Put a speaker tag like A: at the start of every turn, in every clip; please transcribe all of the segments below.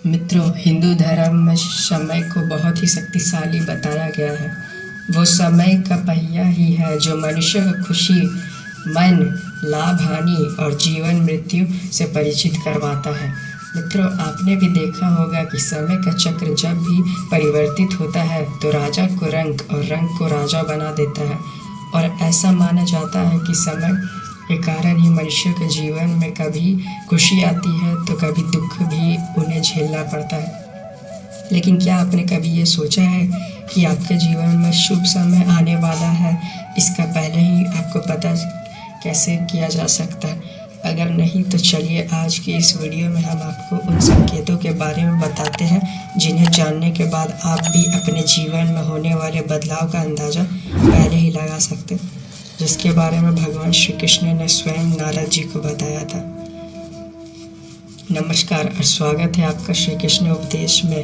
A: मित्रों, हिंदू धर्म में समय को बहुत ही शक्तिशाली बताया गया है। वो समय का पहिया ही है जो मनुष्य को खुशी, मन, लाभ, हानि और जीवन मृत्यु से परिचित करवाता है। मित्रों, आपने भी देखा होगा कि समय का चक्र जब भी परिवर्तित होता है तो राजा को रंक और रंक को राजा बना देता है। और ऐसा माना जाता है कि समय के कारण ही मनुष्य के जीवन में कभी खुशी आती है तो कभी दुख भी उन्हें झेलना पड़ता है। लेकिन क्या आपने कभी ये सोचा है कि आपके जीवन में शुभ समय आने वाला है? इसका पहले ही आपको पता कैसे किया जा सकता है? अगर नहीं तो चलिए आज की इस वीडियो में हम आपको उन संकेतों के बारे में बताते हैं जिन्हें जानने के बाद आप भी अपने जीवन में होने वाले बदलाव का अंदाज़ा पहले ही लगा सकते हैं, जिसके बारे में भगवान श्री कृष्ण ने स्वयं नारद जी को बताया था। नमस्कार और स्वागत है आपका श्री कृष्ण उपदेश में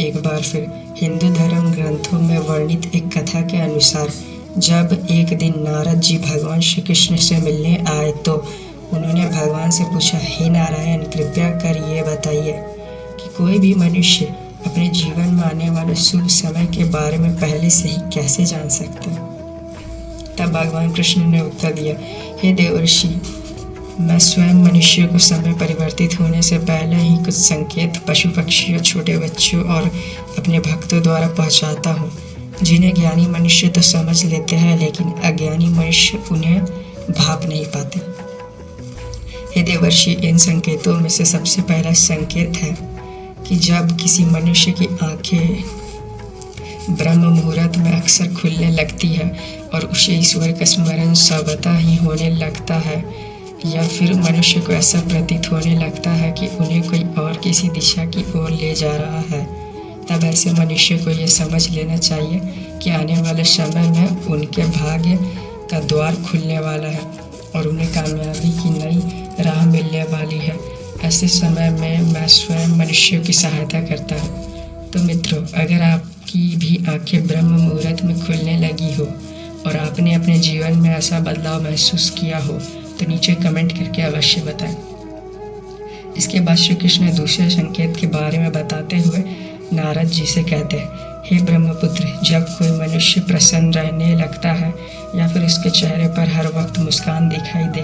A: एक बार फिर। हिंदू धर्म ग्रंथों में वर्णित एक कथा के अनुसार जब एक दिन नारद जी भगवान श्री कृष्ण से मिलने आए तो उन्होंने भगवान से पूछा, हे नारायण, कृपया कर ये बताइए कि कोई भी मनुष्य अपने जीवन में आने वाले शुभ समय के बारे में पहले से ही कैसे जान सकता है? तब भगवान कृष्ण ने उत्तर दिया, हे देवर्षि, मैं स्वयं मनुष्य को समय परिवर्तित होने से पहले ही कुछ संकेत पशु पक्षियों, छोटे बच्चों और अपने भक्तों द्वारा पहुंचाता हूँ, जिन्हें ज्ञानी मनुष्य तो समझ लेते हैं लेकिन अज्ञानी मनुष्य उन्हें भाप नहीं पाते। हे देवर्षि, इन संकेतों में से सबसे पहला संकेत है कि जब किसी मनुष्य की आंखें ब्रह्म मुहूर्त में अक्सर खुलने लगती है और उसे ईश्वर का स्मरण सर्वथा ही होने लगता है, या फिर मनुष्य को ऐसा प्रतीत होने लगता है कि उन्हें कोई और किसी दिशा की ओर ले जा रहा है, तब ऐसे मनुष्य को ये समझ लेना चाहिए कि आने वाले समय में उनके भाग्य का द्वार खुलने वाला है और उन्हें कामयाबी की नई राह मिलने वाली है। ऐसे समय में मैं स्वयं मनुष्यों की सहायता करता हूँ। तो मित्रों, अगर आपकी भी आंखें ब्रह्म मुहूर्त में खुलने लगी हो और आपने अपने जीवन में ऐसा बदलाव महसूस किया हो तो नीचे कमेंट करके अवश्य बताएं। इसके बाद श्री कृष्ण दूसरे संकेत के बारे में बताते हुए नारद जी से कहते हैं, हे ब्रह्मपुत्र, जब कोई मनुष्य प्रसन्न रहने लगता है या फिर उसके चेहरे पर हर वक्त मुस्कान दिखाई दे,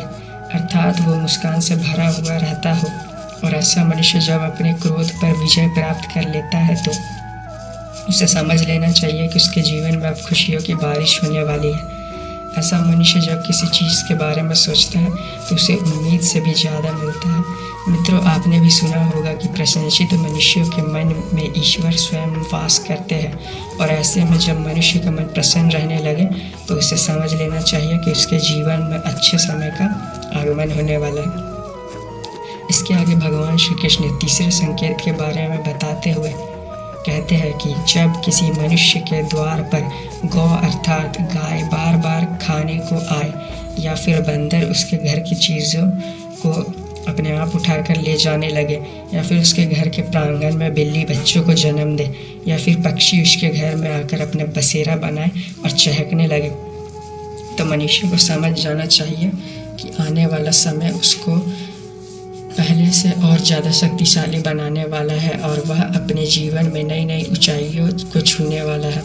A: अर्थात वो मुस्कान से भरा हुआ रहता हो, और ऐसा मनुष्य जब अपने क्रोध पर विजय प्राप्त कर लेता है तो उसे समझ लेना चाहिए कि उसके जीवन में अब खुशियों की बारिश होने वाली है। ऐसा मनुष्य जब किसी चीज़ के बारे में सोचता है तो उसे उम्मीद से भी ज़्यादा मिलता है। मित्रों, आपने भी सुना होगा कि प्रशंसित मनुष्यों के मन में ईश्वर स्वयं वास करते हैं, और ऐसे में जब मनुष्य का मन प्रसन्न रहने लगे तो उसे समझ लेना चाहिए कि उसके जीवन में अच्छे समय का आगमन होने वाला है। इसके आगे भगवान श्री कृष्ण तीसरे संकेत के बारे में बताते हुए कहते हैं कि जब किसी मनुष्य के द्वार पर गौ अर्थात गाय बार बार खाने को आए, या फिर बंदर उसके घर की चीज़ों को अपने आप उठाकर ले जाने लगे, या फिर उसके घर के प्रांगण में बिल्ली बच्चों को जन्म दे, या फिर पक्षी उसके घर में आकर अपने बसेरा बनाए और चहकने लगे, तो मनुष्य को समझ जाना चाहिए कि आने वाला समय उसको पहले से और ज़्यादा शक्तिशाली बनाने वाला है और वह अपने जीवन में नई नई ऊंचाइयों को छूने वाला है।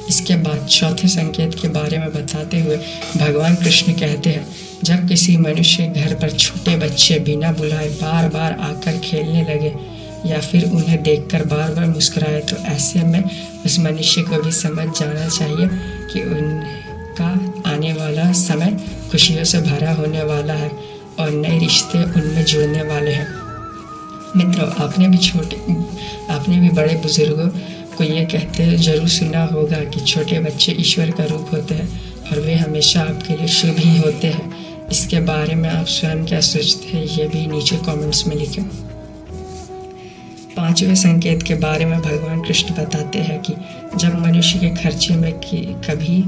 A: इसके बाद चौथे संकेत के बारे में बताते हुए भगवान कृष्ण कहते हैं, जब किसी मनुष्य के घर पर छोटे बच्चे बिना बुलाए बार बार आकर खेलने लगे या फिर उन्हें देखकर बार बार मुस्कुराए, तो ऐसे में उस मनुष्य को भी समझ जाना चाहिए कि उनका आने वाला समय खुशियों से भरा होने वाला है और नए रिश्ते उनमें जुड़ने वाले हैं। मित्रों, आपने भी बड़े बुजुर्गों को ये कहते जरूर सुना होगा कि छोटे बच्चे ईश्वर का रूप होते हैं और वे हमेशा आपके लिए शुभ ही होते हैं। इसके बारे में आप स्वयं क्या सोचते हैं, ये भी नीचे कमेंट्स में लिखें। पांचवें संकेत के बारे में भगवान कृष्ण बताते हैं कि जब मनुष्य के खर्चे में कभी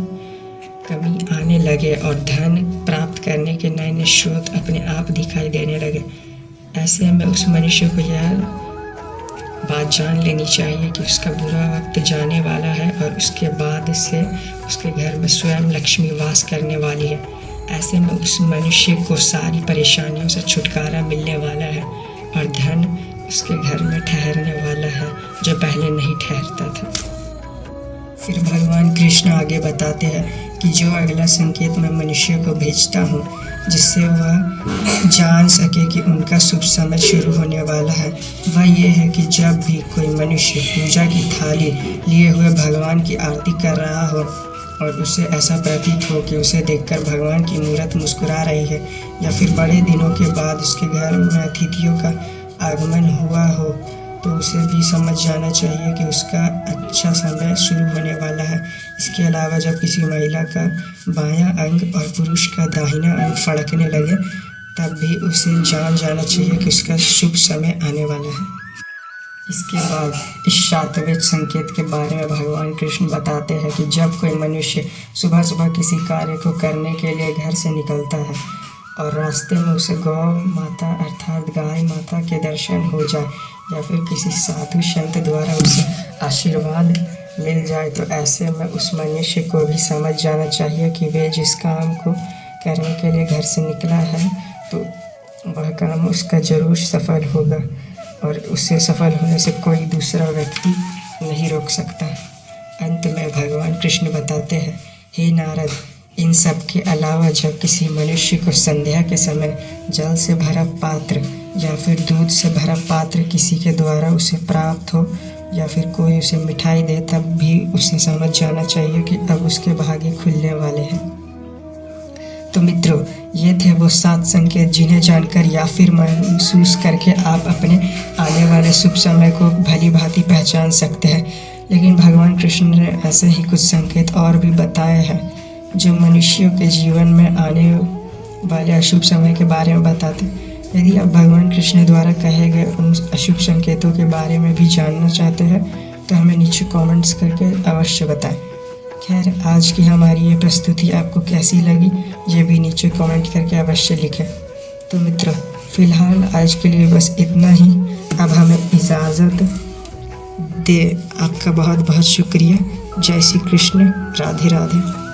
A: कमी आने लगे और धन प्राप्त करने के नए नए स्रोत अपने आप दिखाई देने लगे, ऐसे में उस मनुष्य को यह बात जान लेनी चाहिए कि उसका बुरा वक्त जाने वाला है और उसके बाद से उसके घर में स्वयं लक्ष्मी वास करने वाली है। ऐसे में उस मनुष्य को सारी परेशानियों से छुटकारा मिलने वाला है और धन उसके घर में ठहरने वाला है जो पहले नहीं ठहरता था। फिर भगवान कृष्ण आगे बताते हैं कि जो अगला संकेत मैं मनुष्य को भेजता हूँ जिससे वह जान सके कि उनका शुभ समय शुरू होने वाला है, वह ये है कि जब भी कोई मनुष्य पूजा की थाली लिए हुए भगवान की आरती कर रहा हो और उसे ऐसा प्रतीत हो कि उसे देखकर भगवान की मूरत मुस्कुरा रही है, या फिर बड़े दिनों के बाद उसके घर में अतिथियों का आगमन हुआ हो, तो उसे भी समझ जाना चाहिए कि उसका अच्छा समय शुरू होने वाला है। इसके अलावा जब किसी महिला का बायां अंग और पुरुष का दाहिना अंग फड़कने लगे, तब भी उसे जान जाना चाहिए कि उसका शुभ समय आने वाला है। इसके बाद इस 7वें संकेत के बारे में भगवान कृष्ण बताते हैं कि जब कोई मनुष्य सुबह सुबह किसी कार्य को करने के लिए घर से निकलता है और रास्ते में उसे गौ माता अर्थात गाय माता के दर्शन हो जाए, या फिर किसी साधु संत द्वारा उसे आशीर्वाद मिल जाए, तो ऐसे में उस मनुष्य को भी समझ जाना चाहिए कि वे जिस काम को करने के लिए घर से निकला है तो वह काम उसका जरूर सफल होगा और उससे सफल होने से कोई दूसरा व्यक्ति नहीं रोक सकता। अंत में भगवान कृष्ण बताते हैं, हे नारद, इन सब के अलावा जब किसी मनुष्य को संध्या के समय जल से भरा पात्र या फिर दूध से भरा पात्र किसी के द्वारा उसे प्राप्त हो, या फिर कोई उसे मिठाई दे, तब भी उसे समझ जाना चाहिए कि अब उसके भाग्य खुलने वाले हैं। तो मित्रों, ये थे वो 7 संकेत जिन्हें जानकर या फिर महसूस करके आप अपने आने वाले शुभ समय को भली भांति पहचान सकते हैं। लेकिन भगवान कृष्ण ने ऐसे ही कुछ संकेत और भी बताए हैं जो मनुष्यों के जीवन में आने वाले अशुभ समय के बारे में बताते हैं। यदि आप भगवान कृष्ण द्वारा कहे गए उन अशुभ संकेतों के बारे में भी जानना चाहते हैं तो हमें नीचे कमेंट्स करके अवश्य बताएं। खैर, आज की हमारी ये प्रस्तुति आपको कैसी लगी ये भी नीचे कमेंट करके अवश्य लिखें। तो मित्रों, फिलहाल आज के लिए बस इतना ही। अब हमें इजाज़त दे। आपका बहुत बहुत शुक्रिया। जय श्री कृष्ण। राधे राधे।